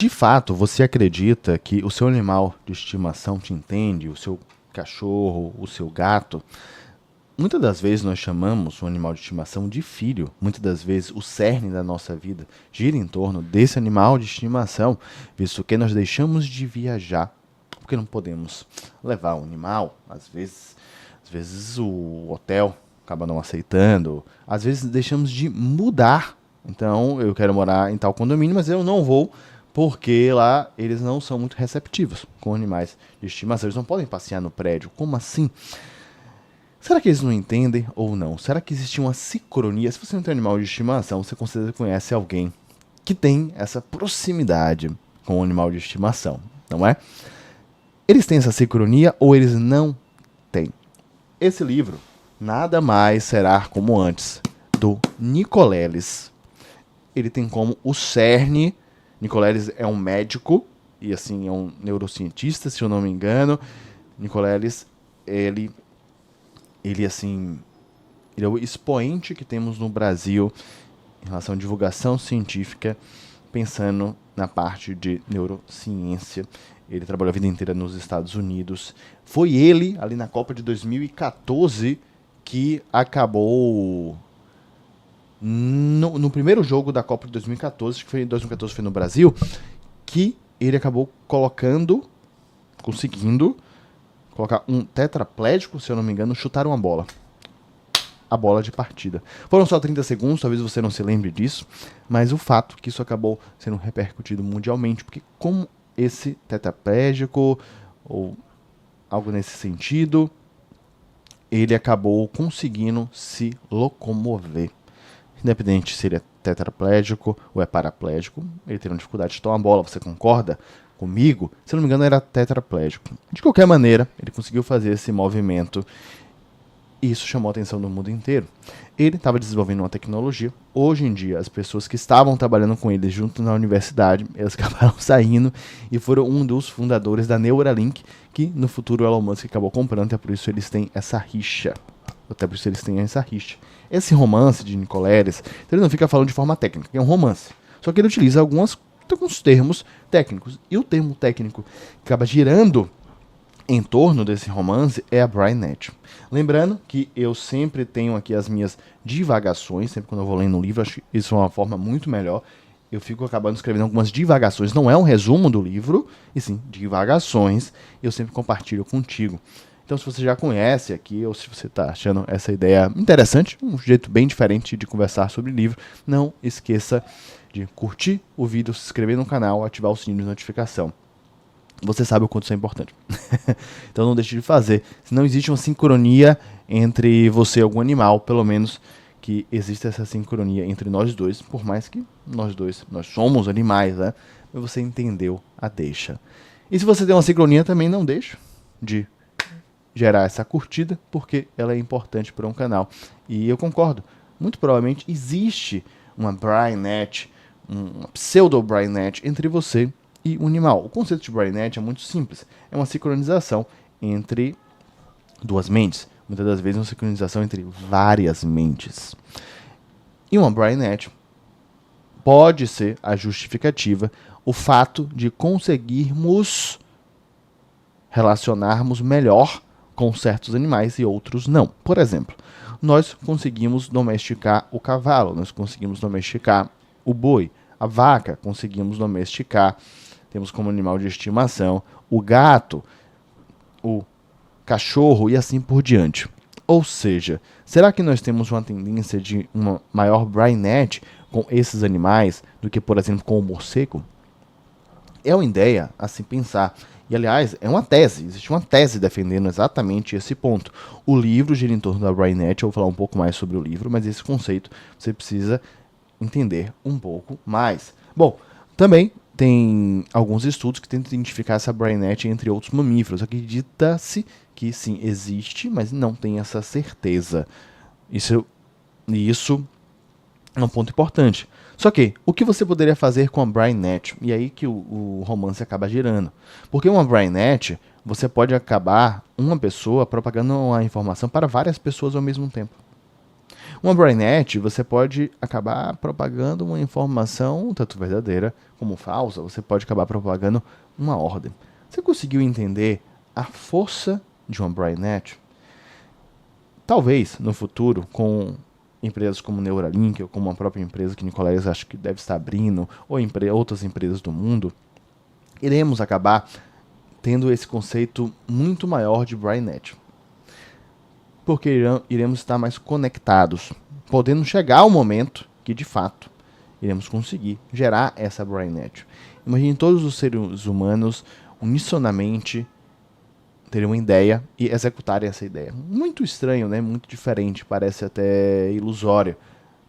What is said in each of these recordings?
De fato, você acredita que o seu animal de estimação te entende, o seu cachorro, o seu gato? Muitas das vezes nós chamamos o animal de estimação de filho. Muitas das vezes o cerne da nossa vida gira em torno desse animal de estimação, visto que nós deixamos de viajar, porque não podemos levar o animal. Às vezes o hotel acaba não aceitando, às vezes deixamos de mudar. Então eu quero morar em tal condomínio, mas eu não vou porque lá eles não são muito receptivos com animais de estimação. Eles não podem passear no prédio. Como assim? Será que eles não entendem ou não? Será que existe uma sincronia? Se você não tem animal de estimação, você com certeza conhece alguém que tem essa proximidade com o animal de estimação, não é? Eles têm essa sincronia ou eles não têm? Esse livro nada mais será como antes, do Nicoleles. Ele tem como o cerne. Nicoleles é um médico e assim é um neurocientista, se eu não me engano. Nicoleles, ele assim, ele é o expoente que temos no Brasil em relação à divulgação científica, pensando na parte de neurociência. Ele trabalhou a vida inteira nos Estados Unidos. Foi ele, ali na Copa de 2014, que acabou no primeiro jogo da Copa de 2014, que foi 2014 foi no Brasil, que ele acabou conseguindo colocar um tetraplégico, se eu não me engano, chutar uma bola. A bola de partida. Foram só 30 segundos, talvez você não se lembre disso, mas o fato é que isso acabou sendo repercutido mundialmente, porque como esse tetraplégico, ou algo nesse sentido, ele acabou conseguindo se locomover. Independente se ele é tetraplégico ou é paraplégico, ele tem uma dificuldade de tomar a bola, você concorda comigo? Se eu não me engano, era tetraplégico. De qualquer maneira, ele conseguiu fazer esse movimento e isso chamou a atenção do mundo inteiro. Ele estava desenvolvendo uma tecnologia. Hoje em dia, as pessoas que estavam trabalhando com ele junto na universidade, elas acabaram saindo e foram um dos fundadores da Neuralink, que no futuro o Elon Musk acabou comprando, até por isso eles têm essa rixa. Esse romance de Nicoleles, ele não fica falando de forma técnica, é um romance. Só que ele utiliza alguns termos técnicos. E o termo técnico que acaba girando em torno desse romance é a BrainNet. Lembrando que eu sempre tenho aqui as minhas divagações, sempre quando eu vou lendo um livro, acho que isso é uma forma muito melhor. Eu fico acabando escrevendo algumas divagações, não é um resumo do livro, e sim divagações, eu sempre compartilho contigo. Então, se você já conhece aqui, ou se você está achando essa ideia interessante, um jeito bem diferente de conversar sobre livro, não esqueça de curtir o vídeo, se inscrever no canal, ativar o sininho de notificação. Você sabe o quanto isso é importante. Então não deixe de fazer. Se não existe uma sincronia entre você e algum animal, pelo menos que exista essa sincronia entre nós dois, por mais que nós somos animais, né? Mas você entendeu a deixa. E se você tem uma sincronia, também não deixe de gerar essa curtida, porque ela é importante para um canal. E eu concordo. Muito provavelmente existe uma BrainNet, uma pseudo-BrainNet entre você e o animal. O conceito de BrainNet é muito simples. É uma sincronização entre duas mentes. Muitas das vezes é uma sincronização entre várias mentes. E uma BrainNet pode ser a justificativa, o fato de conseguirmos relacionarmos melhor com certos animais e outros não. Por exemplo, nós conseguimos domesticar o cavalo, nós conseguimos domesticar o boi, a vaca, conseguimos domesticar, temos como animal de estimação o gato, o cachorro e assim por diante. Ou seja, será que nós temos uma tendência de uma maior BrainNet com esses animais do que, por exemplo, com o morcego? É uma ideia a se pensar. E, aliás, é uma tese. Existe uma tese defendendo exatamente esse ponto. O livro gira em torno da BrainNet. Eu vou falar um pouco mais sobre o livro, mas esse conceito você precisa entender um pouco mais. Bom, também tem alguns estudos que tentam identificar essa BrainNet entre outros mamíferos. Acredita-se que sim, existe, mas não tem essa certeza. Isso é um ponto importante. Só que, o que você poderia fazer com a BrainNet? E aí que o romance acaba girando. Porque uma BrainNet, você pode acabar uma pessoa propagando uma informação para várias pessoas ao mesmo tempo. Uma BrainNet, você pode acabar propagando uma informação, tanto verdadeira como falsa, você pode acabar propagando uma ordem. Você conseguiu entender a força de uma BrainNet? Talvez, no futuro, com empresas como Neuralink, ou como a própria empresa que Nicoleles acho que deve estar abrindo, ou outras empresas do mundo, iremos acabar tendo esse conceito muito maior de BrainNet. Porque iremos estar mais conectados, podendo chegar ao momento que, de fato, iremos conseguir gerar essa BrainNet. Imagine todos os seres humanos unisonamente terem uma ideia e executarem essa ideia. Muito estranho, né? Muito diferente, parece até ilusório,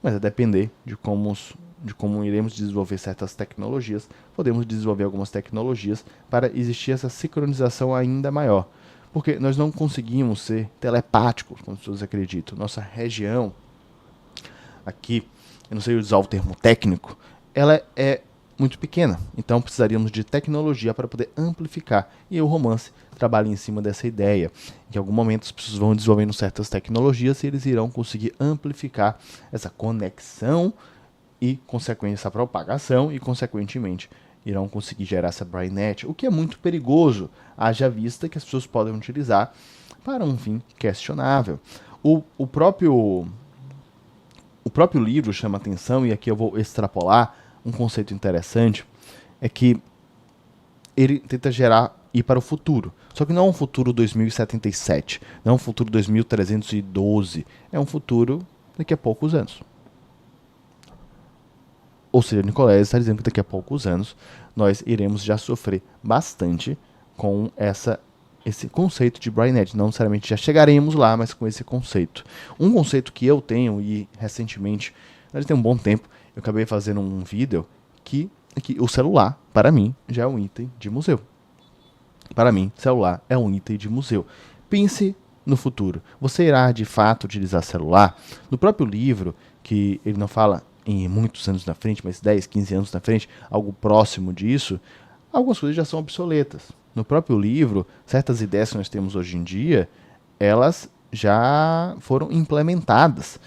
mas a depender de como iremos desenvolver certas tecnologias, podemos desenvolver algumas tecnologias para existir essa sincronização ainda maior. Porque nós não conseguimos ser telepáticos, como as pessoas acreditam. Nossa região aqui, eu não sei usar o termo técnico, ela é muito pequena. Então precisaríamos de tecnologia para poder amplificar. E o romance trabalha em cima dessa ideia. Em algum momento as pessoas vão desenvolvendo certas tecnologias e eles irão conseguir amplificar essa conexão e, consequentemente, essa propagação e, consequentemente, irão conseguir gerar essa BrainNet, o que é muito perigoso, haja vista que as pessoas podem utilizar para um fim questionável. O próprio livro chama atenção, e aqui eu vou extrapolar um conceito interessante, é que ele tenta ir para o futuro. Só que não é um futuro 2077, não é um futuro 2312, é um futuro daqui a poucos anos. Ou seja, Nicoleles está dizendo que daqui a poucos anos nós iremos já sofrer bastante com esse conceito de BrainNet. Não necessariamente já chegaremos lá, mas com esse conceito. Um conceito que eu tenho, e recentemente, já tem um bom tempo, eu acabei fazendo um vídeo que o celular, para mim, já é um item de museu. Para mim, celular é um item de museu. Pense no futuro. Você irá, de fato, utilizar celular? No próprio livro, que ele não fala em muitos anos na frente, mas 10, 15 anos na frente, algo próximo disso, algumas coisas já são obsoletas. No próprio livro, certas ideias que nós temos hoje em dia, elas já foram implementadas.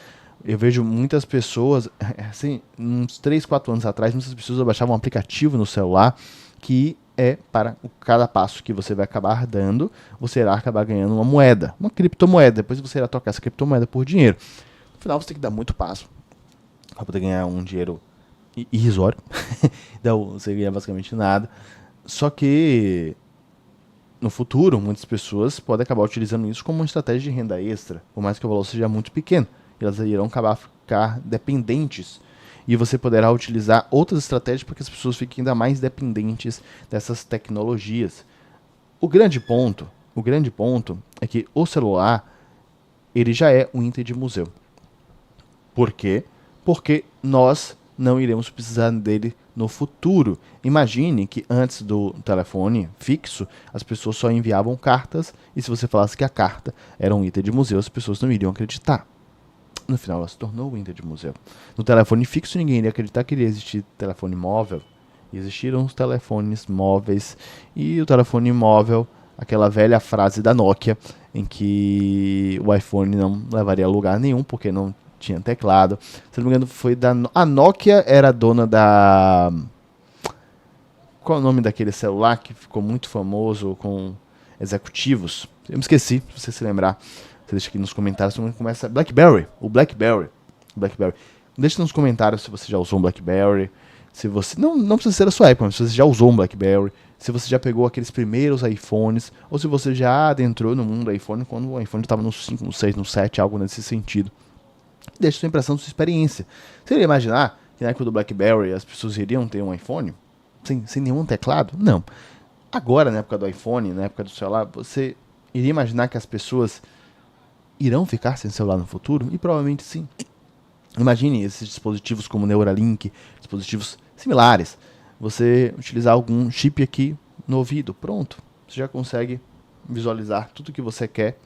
Eu vejo muitas pessoas, assim, uns 3, 4 anos atrás, muitas pessoas baixavam um aplicativo no celular que é para cada passo que você vai acabar dando, você irá acabar ganhando uma moeda, uma criptomoeda. Depois você irá trocar essa criptomoeda por dinheiro. No final você tem que dar muito passo para poder ganhar um dinheiro irrisório. Então você ganha basicamente nada. Só que no futuro, muitas pessoas podem acabar utilizando isso como uma estratégia de renda extra, por mais que o valor seja muito pequeno. Elas irão acabar ficar dependentes. E você poderá utilizar outras estratégias para que as pessoas fiquem ainda mais dependentes dessas tecnologias. O grande ponto é que o celular, ele já é um item de museu. Por quê? Porque nós não iremos precisar dele no futuro. Imagine que antes do telefone fixo, as pessoas só enviavam cartas, e se você falasse que a carta era um item de museu, as pessoas não iriam acreditar. No final, ela se tornou um item de museu. No telefone fixo, ninguém iria acreditar que iria existir telefone móvel. E existiram os telefones móveis, e o telefone móvel, aquela velha frase da Nokia, em que o iPhone não levaria a lugar nenhum, porque não tinha teclado. Se não me engano, foi a Nokia era dona da... Qual é o nome daquele celular que ficou muito famoso com executivos? Eu me esqueci, se você se lembrar. Você deixa aqui nos comentários. Começa BlackBerry. O BlackBerry. Deixa nos comentários se você já usou um BlackBerry. Se você não precisa ser da sua época, mas se você já usou um BlackBerry. Se você já pegou aqueles primeiros iPhones. Ou se você já adentrou no mundo do iPhone quando o iPhone estava no 5, no 6, no 7, algo nesse sentido. Deixa sua impressão, sua experiência. Você iria imaginar que na época do BlackBerry as pessoas iriam ter um iPhone sem nenhum teclado? Não. Agora, na época do iPhone, na época do celular, você iria imaginar que as pessoas irão ficar sem celular no futuro? E provavelmente sim. Imagine esses dispositivos como Neuralink, dispositivos similares. Você utilizar algum chip aqui no ouvido, pronto. Você já consegue visualizar tudo o que você quer.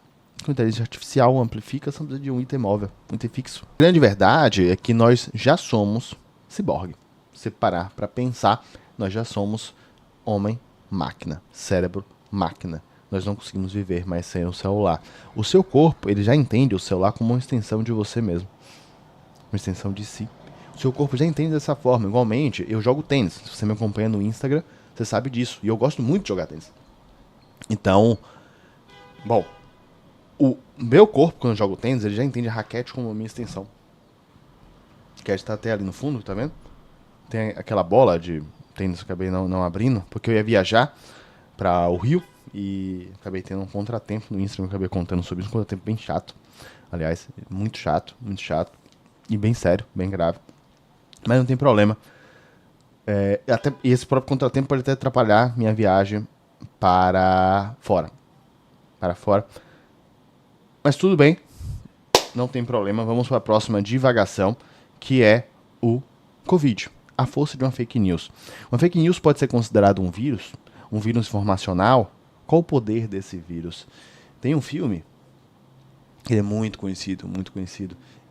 Com inteligência artificial, amplifica, só precisa de um item móvel, um item fixo. A grande verdade é que nós já somos ciborgue. Se parar para pensar, nós já somos homem-máquina, cérebro-máquina. Nós não conseguimos viver mais sem o celular. O seu corpo, ele já entende o celular como uma extensão de você mesmo. uma extensão de si. O seu corpo já entende dessa forma. Igualmente, eu jogo tênis. Se você me acompanha no Instagram, você sabe disso. E eu gosto muito de jogar tênis. Então, bom, o meu corpo, quando eu jogo tênis, ele já entende a raquete como a minha extensão. A raquete tá até ali no fundo, tá vendo? Tem aquela bola de tênis que eu acabei não abrindo, porque eu ia viajar para o Rio e acabei tendo um contratempo no Instagram, acabei contando sobre isso, um contratempo bem chato. Aliás, muito chato e bem sério, bem grave. Mas não tem problema. Até esse próprio contratempo pode até atrapalhar minha viagem para fora. Mas tudo bem, não tem problema. Vamos para a próxima divagação, que é o Covid. A força de uma fake news. Uma fake news pode ser considerado um vírus informacional. Qual o poder desse vírus? Tem um filme, ele é muito conhecido,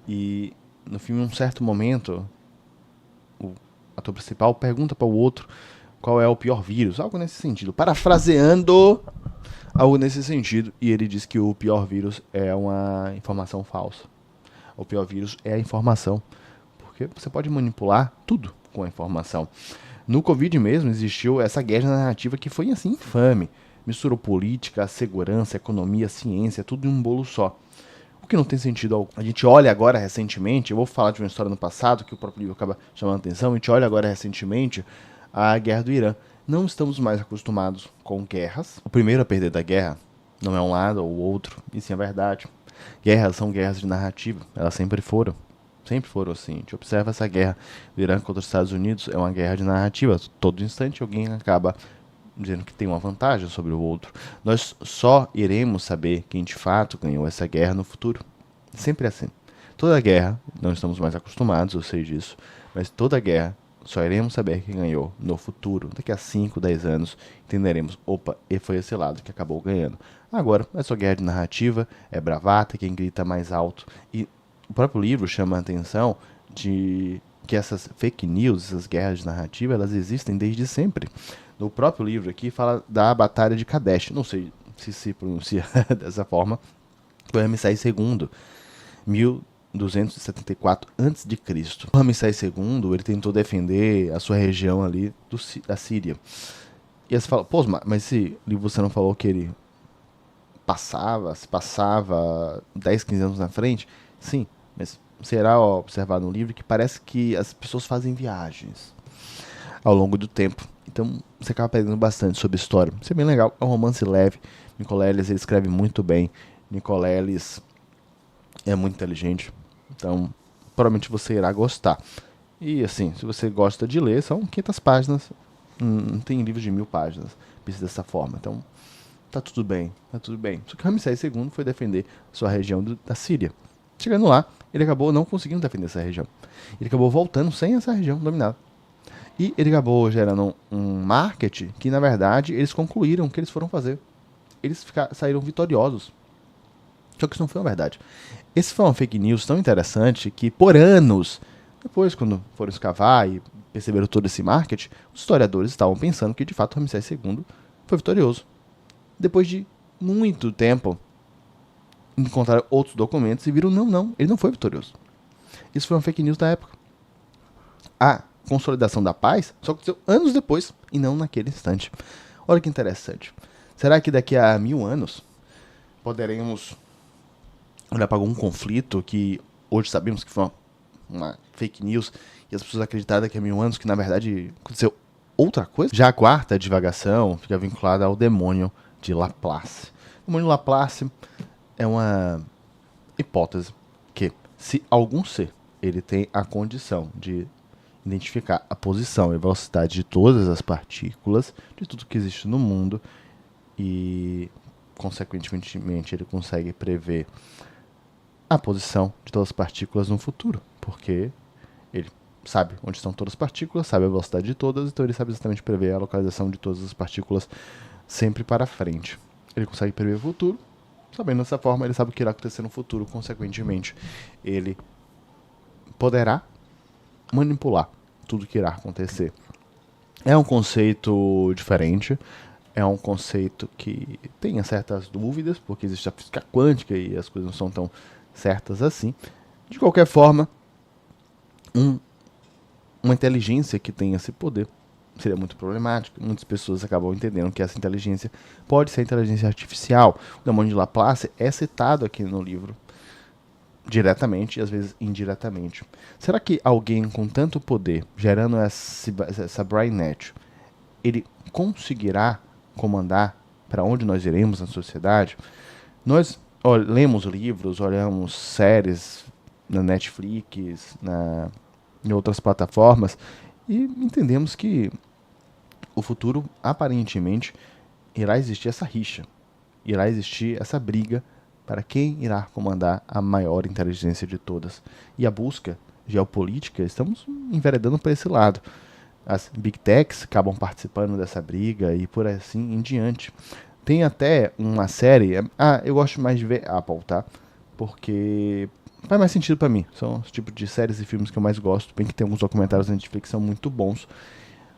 e no filme, em um certo momento, o ator principal pergunta para o outro qual é o pior vírus, algo nesse sentido, parafraseando algo nesse sentido, e ele diz que o pior vírus é uma informação falsa. O pior vírus é a informação, porque você pode manipular tudo com a informação. No Covid mesmo existiu essa guerra narrativa que foi assim infame. Misturou política, segurança, economia, ciência, tudo em um bolo só. O que não tem sentido algum. A gente olha agora recentemente, eu vou falar de uma história no passado que o próprio livro acaba chamando a atenção, a gente olha agora recentemente a guerra do Irã. Não estamos mais acostumados com guerras. O primeiro a perder da guerra não é um lado ou o outro, e sim a verdade. Guerras são guerras de narrativa, elas sempre foram. Sempre foram assim. A gente observa essa guerra do Irã contra os Estados Unidos, é uma guerra de narrativa. Todo instante alguém acaba dizendo que tem uma vantagem sobre o outro. Nós só iremos saber quem de fato ganhou essa guerra no futuro. Sempre assim. Toda guerra, não estamos mais acostumados, eu sei disso, mas toda guerra só iremos saber quem ganhou no futuro. Daqui a 5, 10 anos entenderemos, opa, e foi esse lado que acabou ganhando. Agora, é só guerra de narrativa, é bravata, quem grita mais alto. E o próprio livro chama a atenção de que essas fake news, essas guerras de narrativa, elas existem desde sempre. No próprio livro aqui fala da Batalha de Kadesh. Não sei se pronuncia dessa forma. Foi Ramsés II, 1274 a.C. O Ramsés II, ele tentou defender a sua região ali da Síria. E aí você fala, pô, mas esse livro você não falou que ele se passava 10, 15 anos na frente? Sim, mas será observado no livro que parece que as pessoas fazem viagens ao longo do tempo. Então você acaba aprendendo bastante sobre história. Isso é bem legal, é um romance leve. Nicoleles, ele escreve muito bem. Nicoleles é muito inteligente. Então provavelmente você irá gostar. E assim, se você gosta de ler, são 500 páginas. Não tem livros de 1000 páginas. Pensa dessa forma. Então tá tudo bem, tá tudo bem. Só que Ramsés II foi defender sua região da Síria. Chegando lá, ele acabou não conseguindo defender essa região. Ele acabou voltando sem essa região dominada. E ele acabou gerando um marketing que, na verdade, eles concluíram o que eles foram fazer. Eles saíram vitoriosos. Só que isso não foi uma verdade. Esse foi uma fake news tão interessante que, por anos, depois, quando foram escavar e perceberam todo esse marketing, os historiadores estavam pensando que, de fato, Ramsés II foi vitorioso. Depois de muito tempo, encontraram outros documentos e viram, não, ele não foi vitorioso. Isso foi uma fake news da época. A consolidação da paz só aconteceu anos depois e não naquele instante. Olha que interessante. Será que daqui a 1000 anos poderemos olhar para algum conflito que hoje sabemos que foi uma fake news e as pessoas acreditaram daqui a 1000 anos que na verdade aconteceu outra coisa? Já a quarta divagação fica vinculada ao demônio de Laplace. O demônio de Laplace é uma hipótese que, se algum ser ele tem a condição de identificar a posição e velocidade de todas as partículas, de tudo que existe no mundo, e consequentemente ele consegue prever a posição de todas as partículas no futuro, porque ele sabe onde estão todas as partículas, sabe a velocidade de todas, então ele sabe exatamente prever a localização de todas as partículas sempre para frente. Ele consegue prever o futuro, sabendo dessa forma, ele sabe o que irá acontecer no futuro, consequentemente, ele poderá manipular tudo que irá acontecer. É um conceito diferente, é um conceito que tem certas dúvidas, porque existe a física quântica e as coisas não são tão certas assim. De qualquer forma, um- uma inteligência que tem esse poder seria muito problemática. Muitas pessoas acabam entendendo que essa inteligência pode ser inteligência artificial. O demônio de Laplace é citado aqui no livro, diretamente e às vezes indiretamente. Será que alguém com tanto poder, gerando essa BrainNet, ele conseguirá comandar para onde nós iremos na sociedade? Nós lemos livros, olhamos séries na Netflix, em outras plataformas, e entendemos que o futuro, aparentemente, irá existir essa rixa, irá existir essa briga para quem irá comandar a maior inteligência de todas. E a busca geopolítica, estamos enveredando para esse lado. As Big Techs acabam participando dessa briga e por assim em diante. Tem até uma série... eu gosto mais de ver Apple, tá? Porque faz mais sentido pra mim. São os tipos de séries e filmes que eu mais gosto. Bem que tem alguns documentários na Netflix que são muito bons.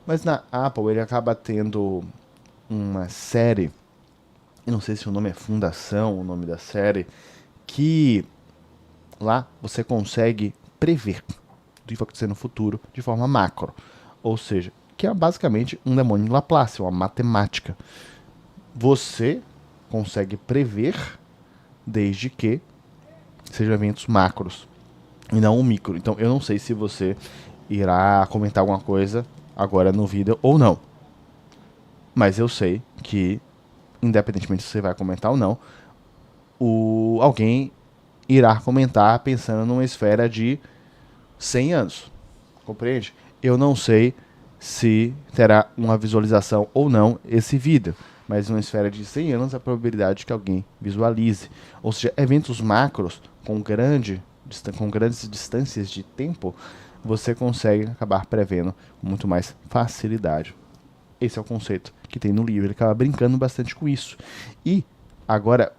Mas na Apple ele acaba tendo uma série... Eu não sei se o nome é Fundação, o nome da série. Que lá você consegue prever o que vai acontecer no futuro de forma macro. Ou seja, que é basicamente um demônio de Laplace, uma matemática. Você consegue prever desde que sejam eventos macros e não um micro. Então eu não sei se você irá comentar alguma coisa agora no vídeo ou não. Mas eu sei que, independentemente se você vai comentar ou não, alguém irá comentar pensando numa esfera de 100 anos. Compreende? Eu não sei se terá uma visualização ou não esse vídeo, mas numa esfera de 100 anos a probabilidade de que alguém visualize. Ou seja, eventos macros com grandes distâncias de tempo, você consegue acabar prevendo com muito mais facilidade. Esse é o conceito que tem no livro, ele acaba brincando bastante com isso. E agora,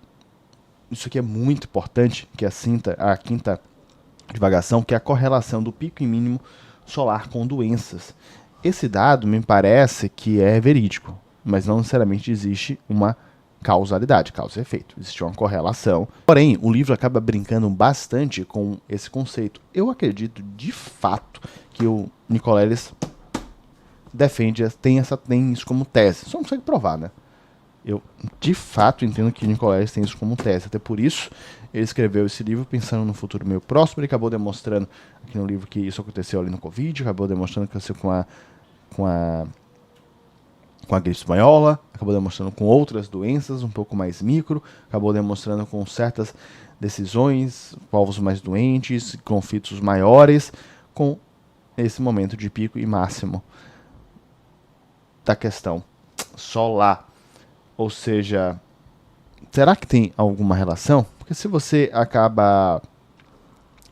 isso aqui é muito importante, que é a quinta divagação, que é a correlação do pico e mínimo solar com doenças. Esse dado me parece que é verídico, mas não necessariamente existe uma causalidade, causa e efeito. Existe uma correlação. Porém, o livro acaba brincando bastante com esse conceito. Eu acredito, de fato, que o Nicoleles tem isso como tese. Só não consegue provar, né? Eu, de fato, entendo que Nicoleles tem isso como tese. Até por isso, ele escreveu esse livro pensando no futuro meio próximo. Ele acabou demonstrando aqui no livro que isso aconteceu ali no Covid, acabou demonstrando que aconteceu com a gripe espanhola, acabou demonstrando com outras doenças um pouco mais micro, acabou demonstrando com certas decisões, povos mais doentes, conflitos maiores, com esse momento de pico e máximo da questão solar. Ou seja, será que tem alguma relação? Porque se você acaba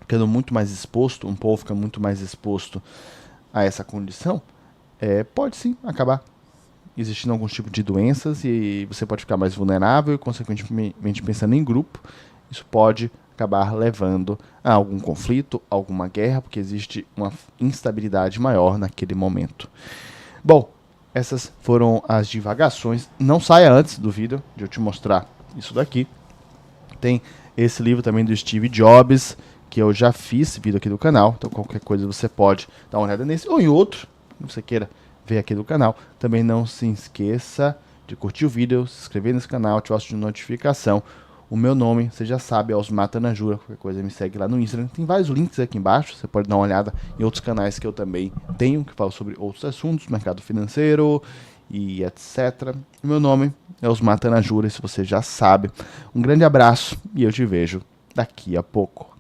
ficando muito mais exposto, um povo fica muito mais exposto a essa condição, pode sim acabar existindo algum tipo de doenças e você pode ficar mais vulnerável e, consequentemente, pensando em grupo, isso pode acabar levando a algum conflito, alguma guerra, porque existe uma instabilidade maior naquele momento. Bom, essas foram as divagações. Não saia antes do vídeo de eu te mostrar isso daqui. Tem esse livro também do Steve Jobs, que eu já fiz vídeo aqui do canal, então qualquer coisa você pode dar uma olhada nesse ou em outro, que você queira ver aqui do canal. Também não se esqueça de curtir o vídeo, se inscrever nesse canal, ativar o sininho de notificação. O meu nome, você já sabe, é Osmar Tanajura. Qualquer coisa me segue lá no Instagram. Tem vários links aqui embaixo, você pode dar uma olhada em outros canais que eu também tenho, que falam sobre outros assuntos, mercado financeiro e etc. O meu nome é Osmar Tanajura, se você já sabe. Um grande abraço e eu te vejo daqui a pouco.